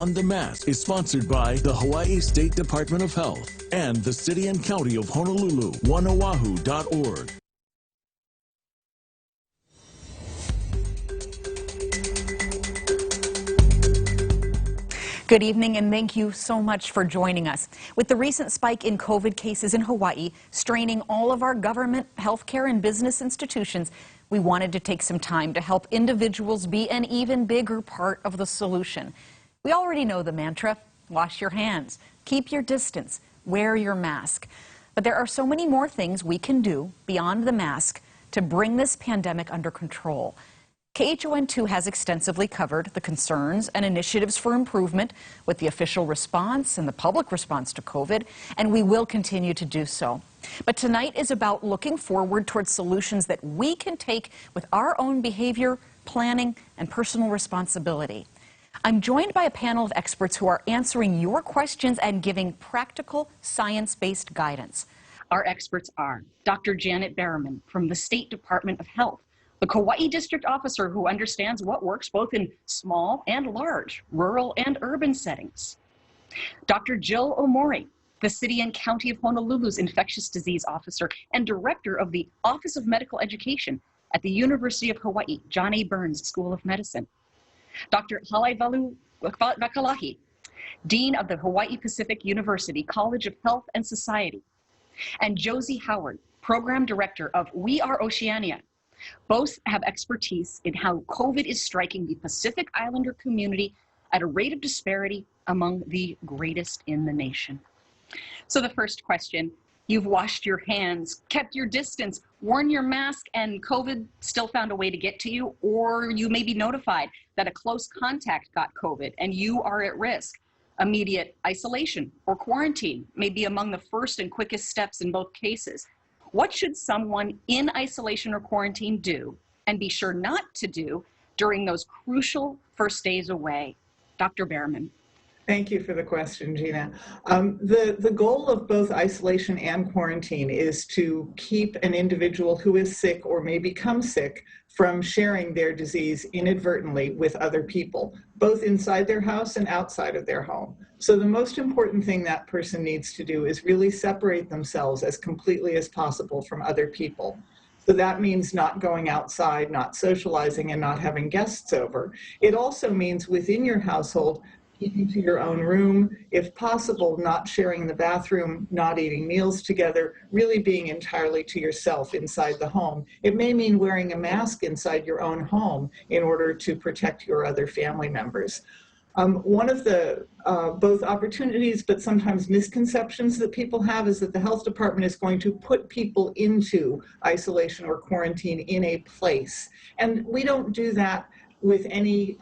On the Mask is sponsored by the Hawaii State Department of Health and the City and County of Honolulu, oneoahu.org. Good evening, and thank you so much for joining us. With the recent spike in COVID cases in Hawaii straining all of our government, healthcare, and business institutions, we wanted to take some time to help individuals be an even bigger part of the solution. We already know the mantra: wash your hands, keep your distance, wear your mask. But there are so many more things we can do beyond the mask to bring this pandemic under control. KHON2 has extensively covered the concerns and initiatives for improvement with the official response and the public response to COVID, and we will continue to do so. But tonight is about looking forward towards solutions that we can take with our own behavior, planning, and personal responsibility. I'm joined by a panel of experts who are answering your questions and giving practical, science-based guidance. Our experts are Dr. Janet Berriman from the State Department of Health, the Kauai District Officer who understands what works both in small and large, rural and urban settings. Dr. Jill Omori, the City and County of Honolulu's Infectious Disease Officer and Director of the Office of Medical Education at the University of Hawaii, John A. Burns School of Medicine. Dr. Halaivalu Vakalahi, Dean of the Hawaii Pacific University College of Health and Society, and Josie Howard, Program Director of We Are Oceania. Both have expertise in how COVID is striking the Pacific Islander community at a rate of disparity among the greatest in the nation. So the first question: you've washed your hands, kept your distance, worn your mask, and COVID still found a way to get to you, or you may be notified that a close contact got COVID and you are at risk. Immediate isolation or quarantine may be among the first and quickest steps in both cases. What should someone in isolation or quarantine do and be sure not to do during those crucial first days away? Dr. Berriman. Thank you for the question, Gina. The goal of both isolation and quarantine is to keep an individual who is sick or may become sick from sharing their disease inadvertently with other people, both inside their house and outside of their home. So the most important thing that person needs to do is really separate themselves as completely as possible from other people. So that means not going outside, not socializing, and not having guests over. It also means within your household, keeping to your own room, if possible, not sharing the bathroom, not eating meals together, really being entirely to yourself inside the home. It may mean wearing a mask inside your own home in order to protect your other family members. One of the both opportunities but sometimes misconceptions that people have is that the health department is going to put people into isolation or quarantine in a place. And we don't do that with any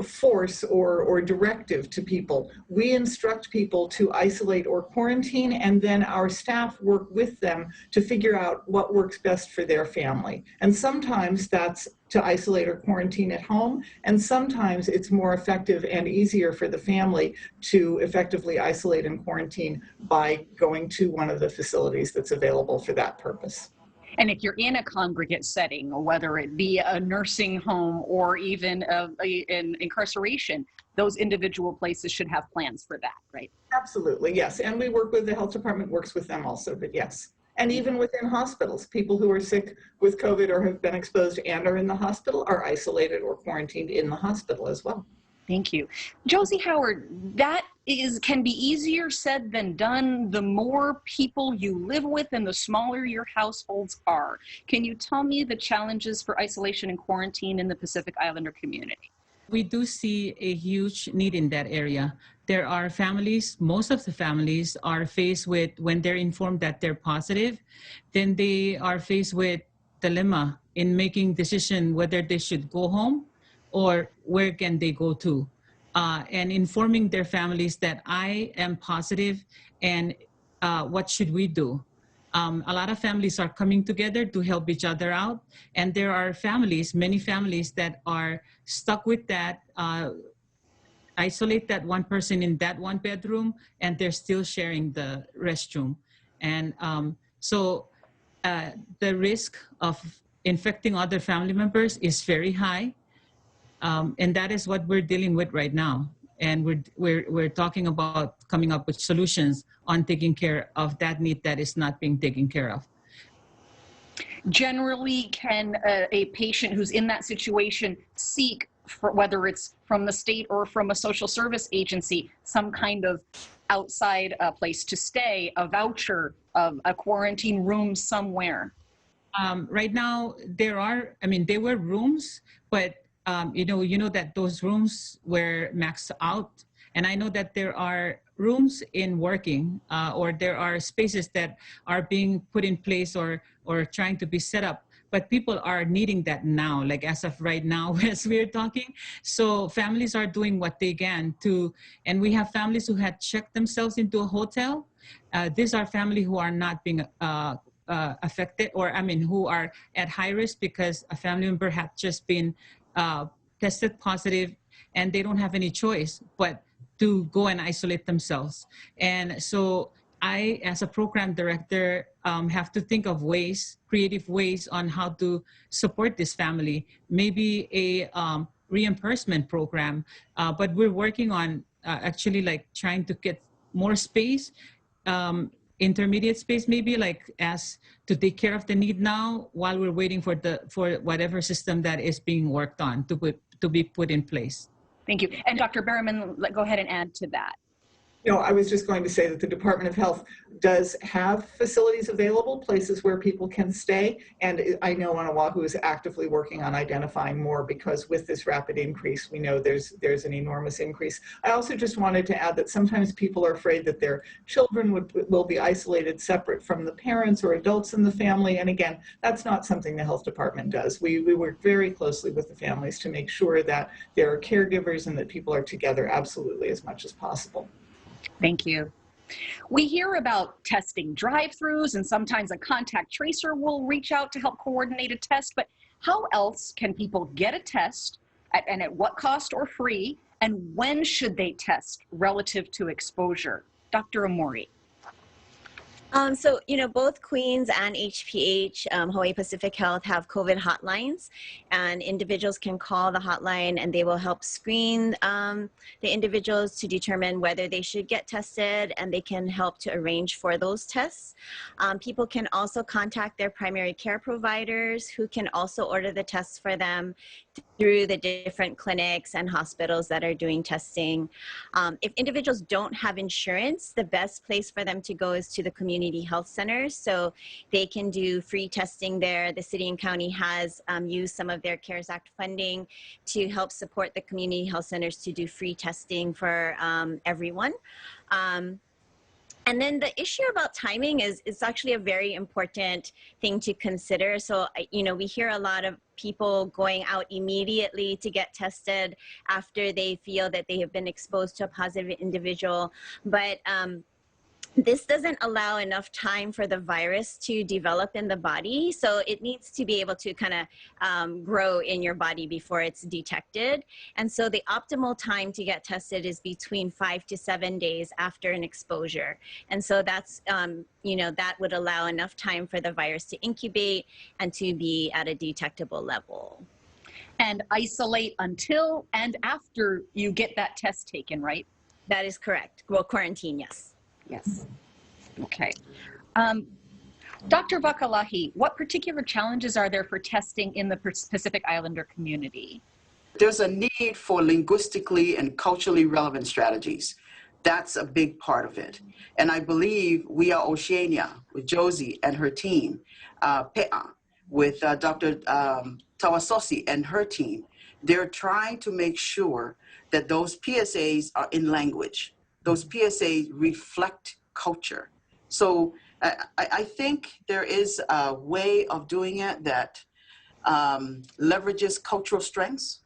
force or directive to people. We instruct people to isolate or quarantine, and then our staff work with them to figure out what works best for their family. And sometimes that's to isolate or quarantine at home, and sometimes it's more effective and easier for the family to effectively isolate and quarantine by going to one of the facilities that's available for that purpose. And if you're in a congregate setting, whether it be a nursing home or even an incarceration, those individual places should have plans for that, right? Absolutely, yes. And we work with, the health department works with them also, but yes. And even within hospitals, people who are sick with COVID or have been exposed and are in the hospital are isolated or quarantined in the hospital as well. Thank you. Josie Howard, that can be easier said than done. The more people you live with and the smaller your households are. Can you tell me the challenges for isolation and quarantine in the Pacific Islander community? We do see a huge need in that area. There are families, most of the families are faced with, when they're informed that they're positive, then they are faced with dilemma in making decision whether they should go home or where can they go to, and informing their families that I am positive and what should we do. A lot of families are coming together to help each other out, and there are families, many families that are stuck with that, isolate that one person in that one bedroom, and they're still sharing the restroom. And so the risk of infecting other family members is very high. And that is what we're dealing with right now. and we're talking about coming up with solutions on taking care of that need that is not being taken care of. Generally, can a patient who's in that situation seek, for, whether it's from the state or from a social service agency, some kind of outside place to stay, a voucher, a quarantine room somewhere? Right now, there were rooms, but you know that those rooms were maxed out. And I know that there are rooms in working, or there are spaces that are being put in place or trying to be set up. But people are needing that now, like as of right now, as we're talking. So families are doing what they can to, and we have families who had checked themselves into a hotel. These are families who are not being affected, or who are at high risk because a family member had just been tested positive, and they don't have any choice but to go and isolate themselves. And so I, as a program director, have to think of ways, creative ways on how to support this family. Maybe a reimbursement program, but we're working on actually like trying to get more space, intermediate space, maybe like as to take care of the need now while we're waiting for whatever system that is being worked on to be put in place. Thank you. And Dr. Berriman, go ahead and add to that. No, I was just going to say that the Department of Health does have facilities available, places where people can stay. And I know Oahu is actively working on identifying more, because with this rapid increase, we know there's an enormous increase. I also just wanted to add that sometimes people are afraid that their children will be isolated separate from the parents or adults in the family. And again, that's not something the health department does. We work very closely with the families to make sure that there are caregivers and that people are together absolutely as much as possible. Thank you. We hear about testing drive-throughs, and sometimes a contact tracer will reach out to help coordinate a test, but how else can people get a test, and at what cost or free, and when should they test relative to exposure? Dr. Omori. So, both Queens and HPH, Hawaii Pacific Health, have COVID hotlines, and individuals can call the hotline and they will help screen the individuals to determine whether they should get tested, and they can help to arrange for those tests. People can also contact their primary care providers, who can also order the tests for them through the different clinics and hospitals that are doing testing. If individuals don't have insurance, the best place for them to go is to the community health centers, so they can do free testing there. The city and county has used some of their CARES Act funding to help support the community health centers to do free testing for everyone. And then the issue about timing is actually a very important thing to consider. So, we hear a lot of people going out immediately to get tested after they feel that they have been exposed to a positive individual. But this doesn't allow enough time for the virus to develop in the body. So it needs to be able to kind of grow in your body before it's detected. And so the optimal time to get tested is between 5 to 7 days after an exposure. And so that's, that would allow enough time for the virus to incubate and to be at a detectable level. And isolate until and after you get that test taken, right? That is correct. Well, quarantine, yes. Yes. Okay. Dr. Vakalahi, what particular challenges are there for testing in the Pacific Islander community? There's a need for linguistically and culturally relevant strategies. That's a big part of it. And I believe We Are Oceania with Josie and her team, Pe'a with Dr. Tawasosi and her team, they're trying to make sure that those PSAs are in language. Those PSAs reflect culture. So I think there is a way of doing it that leverages cultural strengths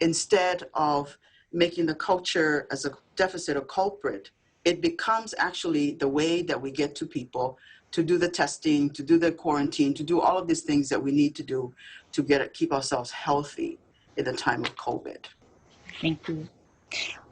instead of making the culture as a deficit or culprit. It becomes actually the way that we get to people to do the testing, to do the quarantine, to do all of these things that we need to do to keep ourselves healthy in the time of COVID. Thank you.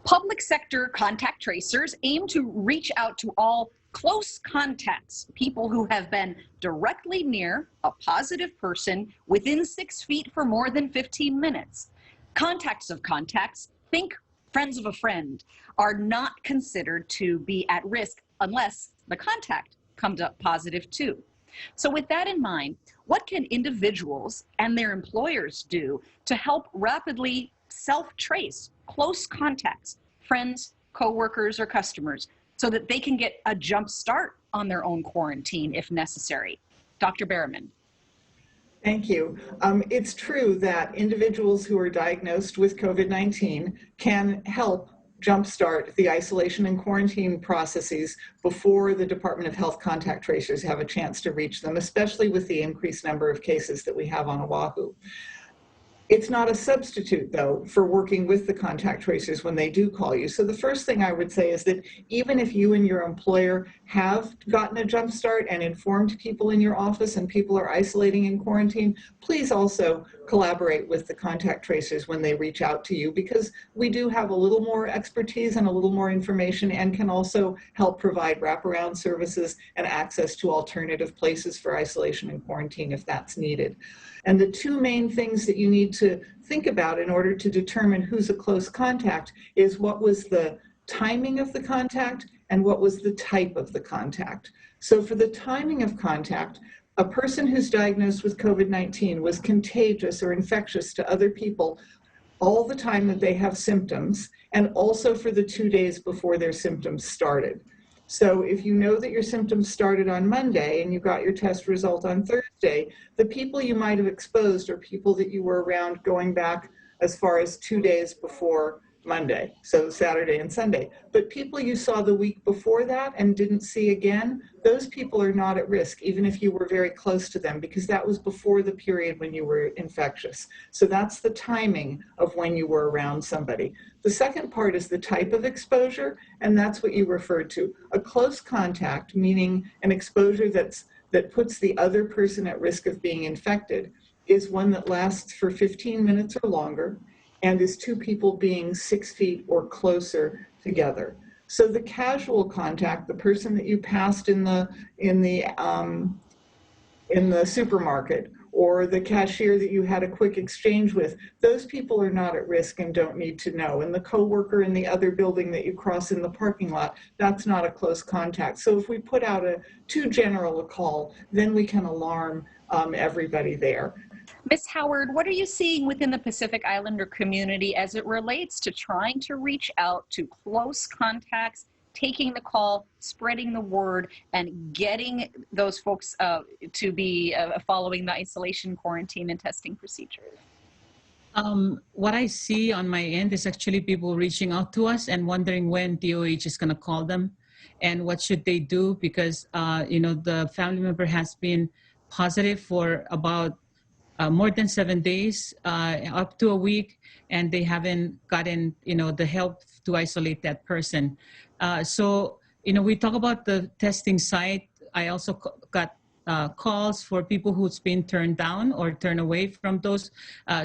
Public sector contact tracers aim to reach out to all close contacts, people who have been directly near a positive person within 6 feet for more than 15 minutes. Contacts of contacts, think friends of a friend are not considered to be at risk unless the contact comes up positive too. So with that in mind, what can individuals and their employers do to help rapidly self-trace close contacts, friends, coworkers, or customers, so that they can get a jump start on their own quarantine if necessary? Dr. Behrman. Thank you. It's true that individuals who are diagnosed with COVID-19 can help jumpstart the isolation and quarantine processes before the Department of Health contact tracers have a chance to reach them, especially with the increased number of cases that we have on Oahu. It's not a substitute, though, for working with the contact tracers when they do call you. So the first thing I would say is that even if you and your employer have gotten a jump start and informed people in your office and people are isolating in quarantine, please also collaborate with the contact tracers when they reach out to you, because we do have a little more expertise and a little more information and can also help provide wraparound services and access to alternative places for isolation and quarantine if that's needed. And the two main things that you need to think about in order to determine who's a close contact is what was the timing of the contact and what was the type of the contact. So for the timing of contact, a person who's diagnosed with COVID-19 was contagious or infectious to other people all the time that they have symptoms, and also for the 2 days before their symptoms started. So if you know that your symptoms started on Monday and you got your test result on Thursday, the people you might have exposed are people that you were around going back as far as 2 days before Monday, so Saturday and Sunday. But people you saw the week before that and didn't see again, those people are not at risk, even if you were very close to them, because that was before the period when you were infectious. So that's the timing of when you were around somebody. The second part is the type of exposure, and that's what you referred to. A close contact, meaning an exposure that puts the other person at risk of being infected, is one that lasts for 15 minutes or longer, and is two people being 6 feet or closer together. So the casual contact, the person that you passed in the supermarket, or the cashier that you had a quick exchange with, those people are not at risk and don't need to know. And the coworker in the other building that you cross in the parking lot, that's not a close contact. So if we put out too general a call, then we can alarm everybody there. Ms. Howard, what are you seeing within the Pacific Islander community as it relates to trying to reach out to close contacts, taking the call, spreading the word, and getting those folks to be following the isolation, quarantine, and testing procedures? What I see on my end is actually people reaching out to us and wondering when DOH is going to call them and what should they do, because the family member has been positive for about more than 7 days, up to a week, and they haven't gotten, the help to isolate that person. So, we talk about the testing site. I also got calls for people who's been turned down or turned away from those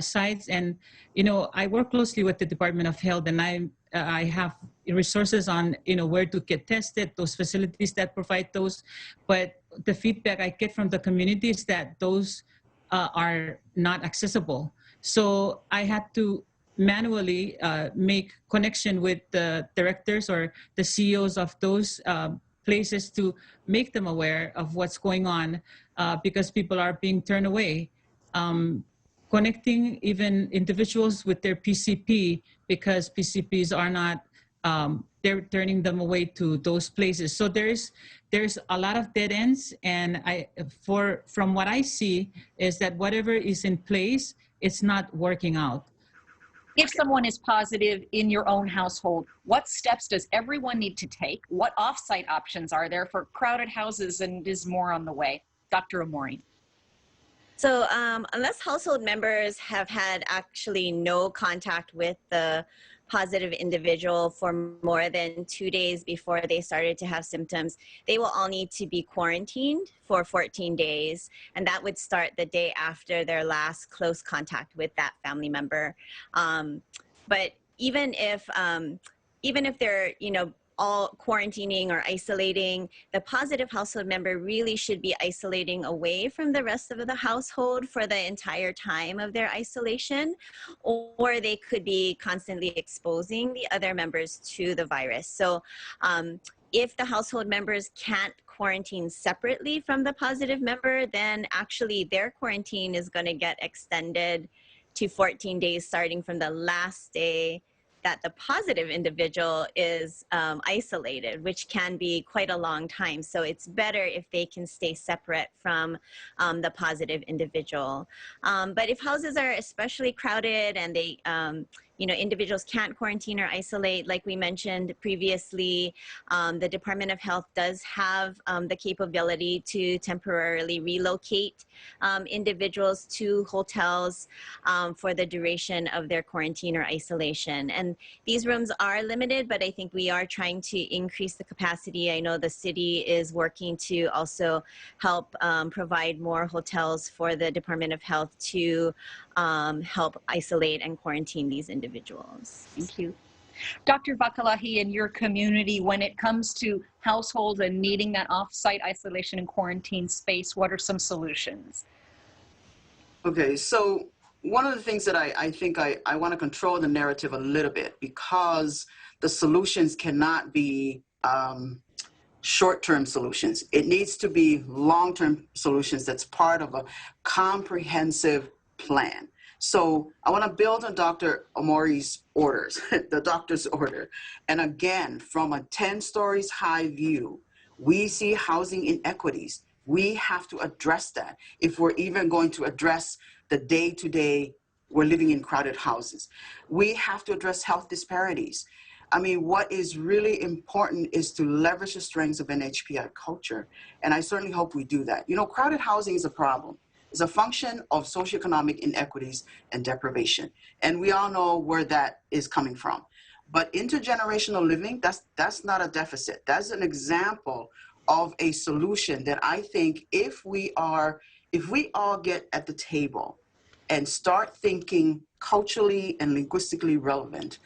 sites. And, I work closely with the Department of Health, and I have resources on, where to get tested, those facilities that provide those. But the feedback I get from the community is that those are not accessible. So I had to manually make connection with the directors or the CEOs of those places to make them aware of what's going on, because people are being turned away. Connecting even individuals with their PCP, because PCPs are not, they're turning them away to those places. So there's a lot of dead ends, and from what I see is that whatever is in place, it's not working out. If someone is positive in your own household, what steps does everyone need to take? What off-site options are there for crowded houses, and is more on the way? Dr. Omori. So unless household members have had actually no contact with the positive individual for more than 2 days before they started to have symptoms, they will all need to be quarantined for 14 days. And that would start the day after their last close contact with that family member. But even if they're, all quarantining or isolating, the positive household member really should be isolating away from the rest of the household for the entire time of their isolation, or they could be constantly exposing the other members to the virus. So if the household members can't quarantine separately from the positive member, then actually their quarantine is going to get extended to 14 days starting from the last day that the positive individual is isolated, which can be quite a long time. So it's better if they can stay separate from the positive individual. But if houses are especially crowded and they, individuals can't quarantine or isolate, like we mentioned previously, the Department of Health does have the capability to temporarily relocate individuals to hotels for the duration of their quarantine or isolation. And these rooms are limited, but I think we are trying to increase the capacity. I know the city is working to also help provide more hotels for the Department of Health to help isolate and quarantine these individuals. Thank you. Dr. Vakalahi, in your community, when it comes to households and needing that off-site isolation and quarantine space, what are some solutions? Okay, so one of the things that I think I want to control the narrative a little bit, because the solutions cannot be short-term solutions. It needs to be long-term solutions that's part of a comprehensive plan. So I want to build on Dr. Omori's orders, the doctor's order. And again, from a 10 stories high view, we see housing inequities. We have to address that if we're even going to address the day-to-day we're living in crowded houses. We have to address health disparities. I mean, what is really important is to leverage the strengths of NHPI culture. And I certainly hope we do that. You know, crowded housing is a problem. It's a function of socioeconomic inequities and deprivation. And we all know where that is coming from. But intergenerational living, that's not a deficit. That's an example of a solution that I think if we all get at the table and start thinking culturally and linguistically relevant,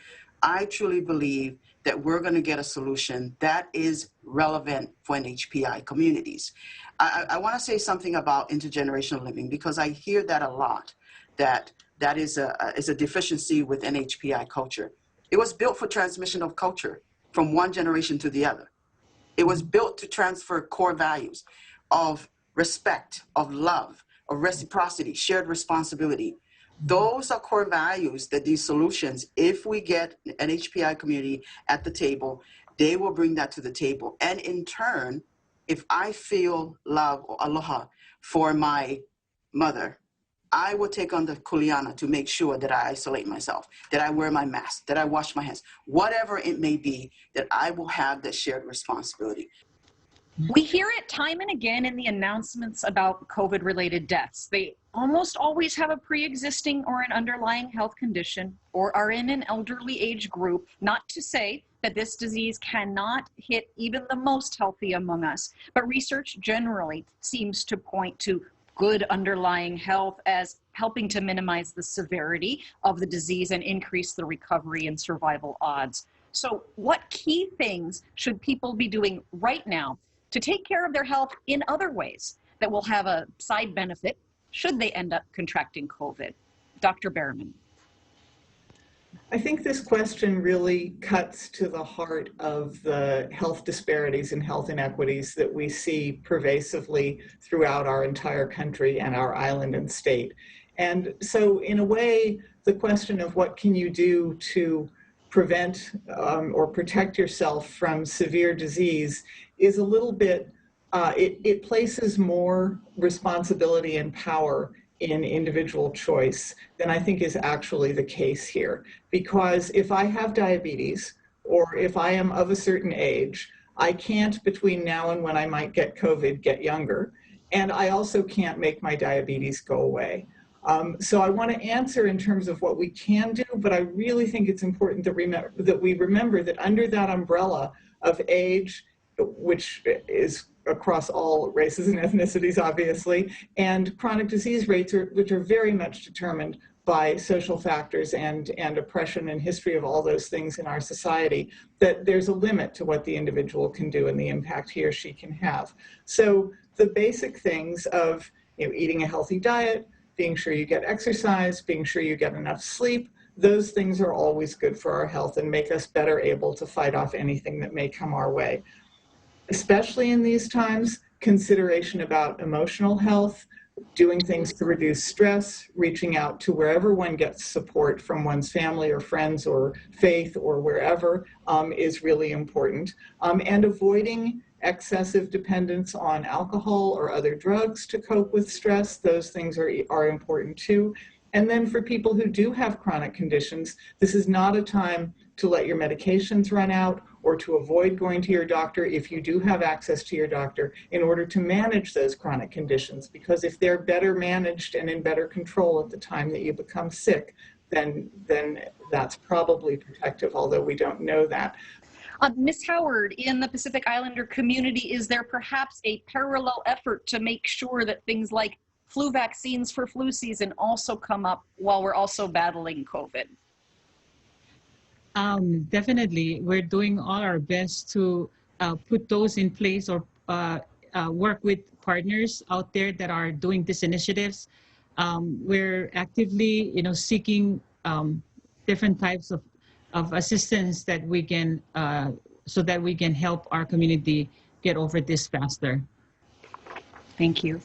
I truly believe that we're going to get a solution that is relevant for NHPI communities. I want to say something about intergenerational living, because I hear that a lot, that is a deficiency with NHPI culture. It was built for transmission of culture from one generation to the other. It was built to transfer core values of respect, of love, of reciprocity, shared responsibility. Those are core values that these solutions, if we get an NHPI community at the table, they will bring that to the table. And in turn, if I feel love or aloha for my mother, I will take on the kuleana to make sure that I isolate myself, that I wear my mask, that I wash my hands, whatever it may be, that I will have that shared responsibility. We hear it time and again in the announcements about COVID-related deaths. They almost always have a pre-existing or an underlying health condition or are in an elderly age group. Not to say that this disease cannot hit even the most healthy among us, but research generally seems to point to good underlying health as helping to minimize the severity of the disease and increase the recovery and survival odds. So what key things should people be doing right now to take care of their health in other ways that will have a side benefit should they end up contracting COVID? Dr. Behrman. I think this question really cuts to the heart of the health disparities and health inequities that we see pervasively throughout our entire country and our island and state. And so in a way, the question of what can you do to prevent or protect yourself from severe disease is a little bit, it places more responsibility and power in individual choice than I think is actually the case here. Because if I have diabetes, or if I am of a certain age, I can't, between now and when I might get COVID, get younger. And I also can't make my diabetes go away. So I want to answer in terms of what we can do, but I really think it's important that we remember that under that umbrella of age, which is across all races and ethnicities, obviously, and chronic disease rates, which are very much determined by social factors and oppression and history of all those things in our society, that there's a limit to what the individual can do and the impact he or she can have. So the basic things of eating a healthy diet, being sure you get exercise, being sure you get enough sleep, those things are always good for our health and make us better able to fight off anything that may come our way. Especially in these times, consideration about emotional health, doing things to reduce stress, reaching out to wherever one gets support from one's family or friends or faith or wherever is really important. And avoiding excessive dependence on alcohol or other drugs to cope with stress. Those things are important too. And then for people who do have chronic conditions, this is not a time to let your medications run out or to avoid going to your doctor if you do have access to your doctor in order to manage those chronic conditions. Because if they're better managed and in better control at the time that you become sick, then that's probably protective, although we don't know that. Ms. Howard, in the Pacific Islander community, is there perhaps a parallel effort to make sure that things like flu vaccines for flu season also come up while we're also battling COVID? Definitely. We're doing all our best to put those in place or work with partners out there that are doing these initiatives. We're actively, seeking different types of assistance that we can, so that we can help our community get over this faster. Thank you.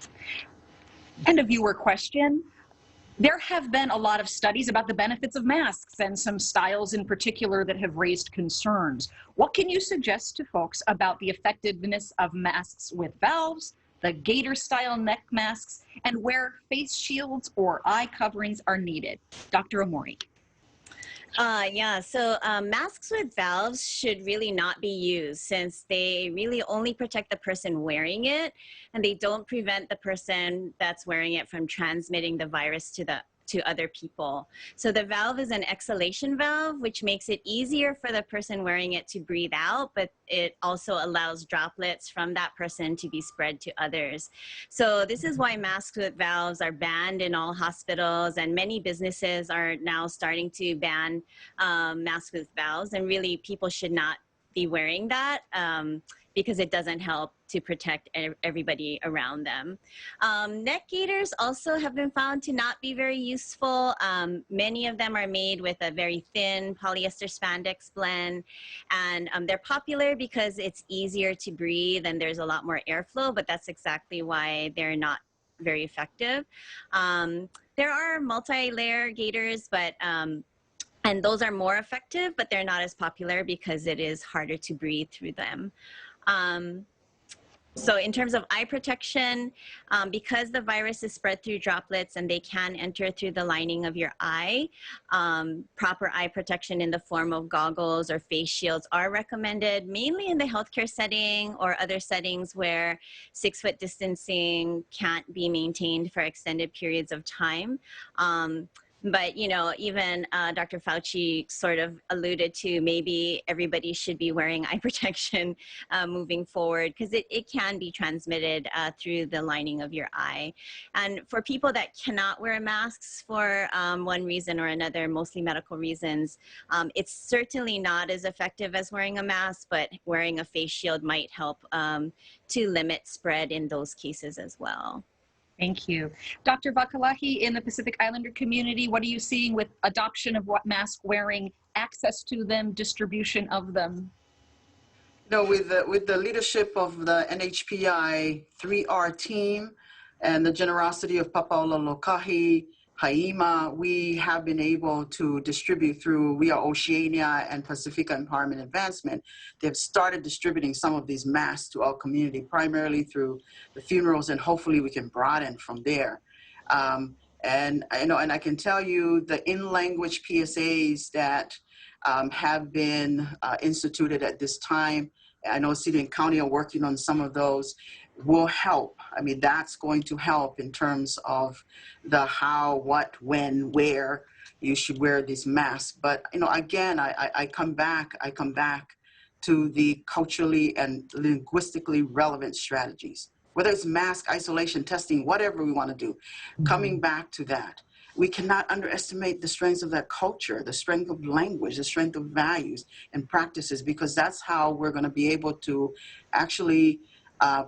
And a viewer question. There have been a lot of studies about the benefits of masks and some styles in particular that have raised concerns. What can you suggest to folks about the effectiveness of masks with valves, the gator style neck masks, and where face shields or eye coverings are needed? Dr. Omori. So masks with valves should really not be used since they really only protect the person wearing it and they don't prevent the person that's wearing it from transmitting the virus to other people. So the valve is an exhalation valve, which makes it easier for the person wearing it to breathe out, but it also allows droplets from that person to be spread to others. So this is why masks with valves are banned in all hospitals, and many businesses are now starting to ban masks with valves, and really people should not be wearing that because it doesn't help to protect everybody around them. Neck gaiters also have been found to not be very useful. Many of them are made with a very thin polyester spandex blend, and they're popular because it's easier to breathe and there's a lot more airflow, but that's exactly why they're not very effective. There are multi-layer gaiters, and those are more effective, but they're not as popular because it is harder to breathe through them. So in terms of eye protection, because the virus is spread through droplets and they can enter through the lining of your eye, proper eye protection in the form of goggles or face shields are recommended, mainly in the healthcare setting or other settings where 6-foot distancing can't be maintained for extended periods of time. But, even Dr. Fauci sort of alluded to maybe everybody should be wearing eye protection moving forward because it can be transmitted through the lining of your eye. And for people that cannot wear masks for one reason or another, mostly medical reasons, it's certainly not as effective as wearing a mask, but wearing a face shield might help to limit spread in those cases as well. Thank you. Dr. Vakalahi, in the Pacific Islander community, what are you seeing with adoption of what mask wearing, access to them, distribution of them? With the leadership of the NHPI 3R team and the generosity of Papaola Lokahi, Haima, we have been able to distribute through We Are Oceania and Pacifica Empowerment Advancement. They've started distributing some of these masks to our community, primarily through the funerals, and hopefully we can broaden from there. And I can tell you the in-language PSAs that have been instituted at this time. I know City and County are working on some of those. Will help. I mean, that's going to help in terms of the how, what, when, where you should wear these masks. But again, I come back to the culturally and linguistically relevant strategies, whether it's mask, isolation, testing, whatever we want to do, coming back to that. we cannot underestimate the strengths of that culture, the strength of language, the strength of values and practices, because that's how we're going to be able to actually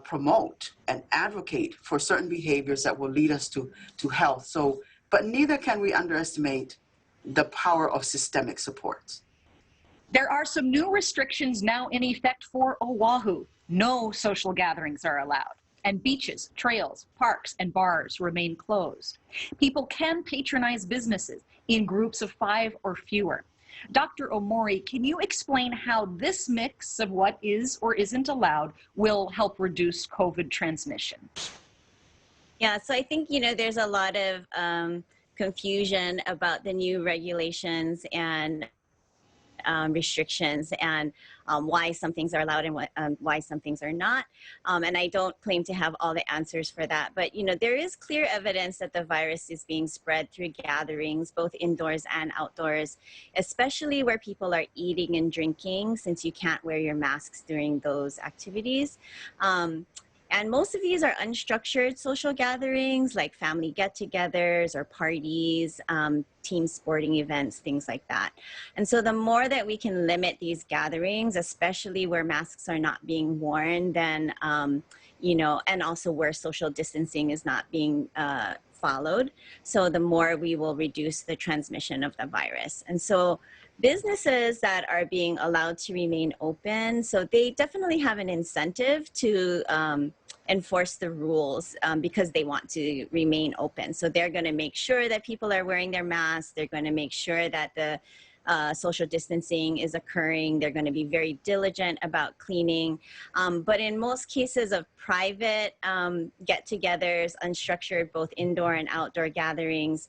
promote and advocate for certain behaviors that will lead us to health. So, but neither can we underestimate the power of systemic support. There are some new restrictions now in effect for Oahu. No social gatherings are allowed, and beaches, trails, parks, and bars remain closed. People can patronize businesses in groups of 5 or fewer. Dr. Omori, can you explain how this mix of what is or isn't allowed will help reduce COVID transmission? Yeah, so I think, there's a lot of confusion about the new regulations and restrictions and why some things are allowed and why some things are not. And I don't claim to have all the answers for that. But, there is clear evidence that the virus is being spread through gatherings, both indoors and outdoors, especially where people are eating and drinking, since you can't wear your masks during those activities. And most of these are unstructured social gatherings like family get-togethers or parties, team sporting events, things like that. And so the more that we can limit these gatherings, especially where masks are not being worn, then, and also where social distancing is not being followed, so the more we will reduce the transmission of the virus. And so businesses that are being allowed to remain open, so they definitely have an incentive to enforce the rules because they want to remain open. So they're going to make sure that people are wearing their masks. They're going to make sure that the social distancing is occurring. They're going to be very diligent about cleaning. But in most cases of private get-togethers, unstructured both indoor and outdoor gatherings,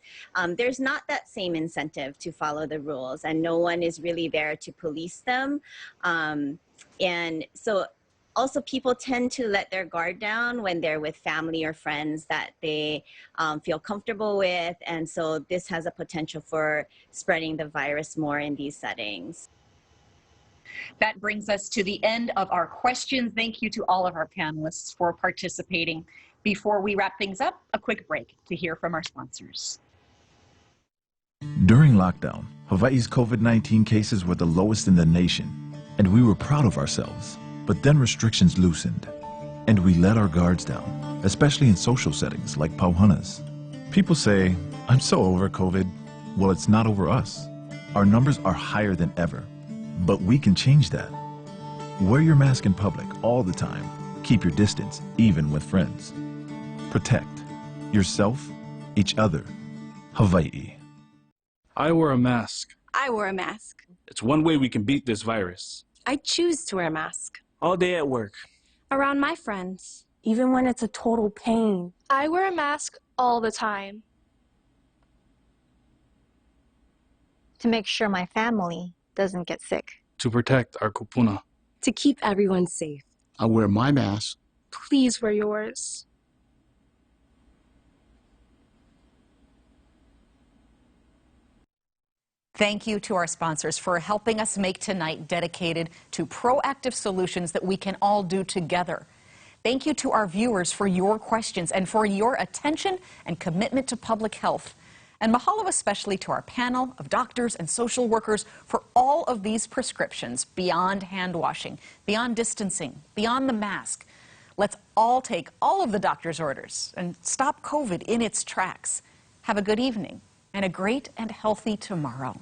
there's not that same incentive to follow the rules, and no one is really there to police them. And so also, people tend to let their guard down when they're with family or friends that they feel comfortable with. And so this has a potential for spreading the virus more in these settings. That brings us to the end of our questions. Thank you to all of our panelists for participating. Before we wrap things up, a quick break to hear from our sponsors. During lockdown, Hawaii's COVID-19 cases were the lowest in the nation, and we were proud of ourselves. But then restrictions loosened, and we let our guards down, especially in social settings like pauhanas. People say, I'm so over COVID. Well, it's not over us. Our numbers are higher than ever, but we can change that. Wear your mask in public all the time. Keep your distance, even with friends. Protect yourself, each other. Hawaii. I wear a mask. I wear a mask. It's one way we can beat this virus. I choose to wear a mask. All day at work. Around my friends. Even when it's a total pain. I wear a mask all the time. To make sure my family doesn't get sick. To protect our kupuna. To keep everyone safe. I wear my mask. Please wear yours. Thank you to our sponsors for helping us make tonight dedicated to proactive solutions that we can all do together. Thank you to our viewers for your questions and for your attention and commitment to public health. And mahalo especially to our panel of doctors and social workers for all of these prescriptions beyond hand washing, beyond distancing, beyond the mask. Let's all take all of the doctor's orders and stop COVID in its tracks. Have a good evening and a great and healthy tomorrow.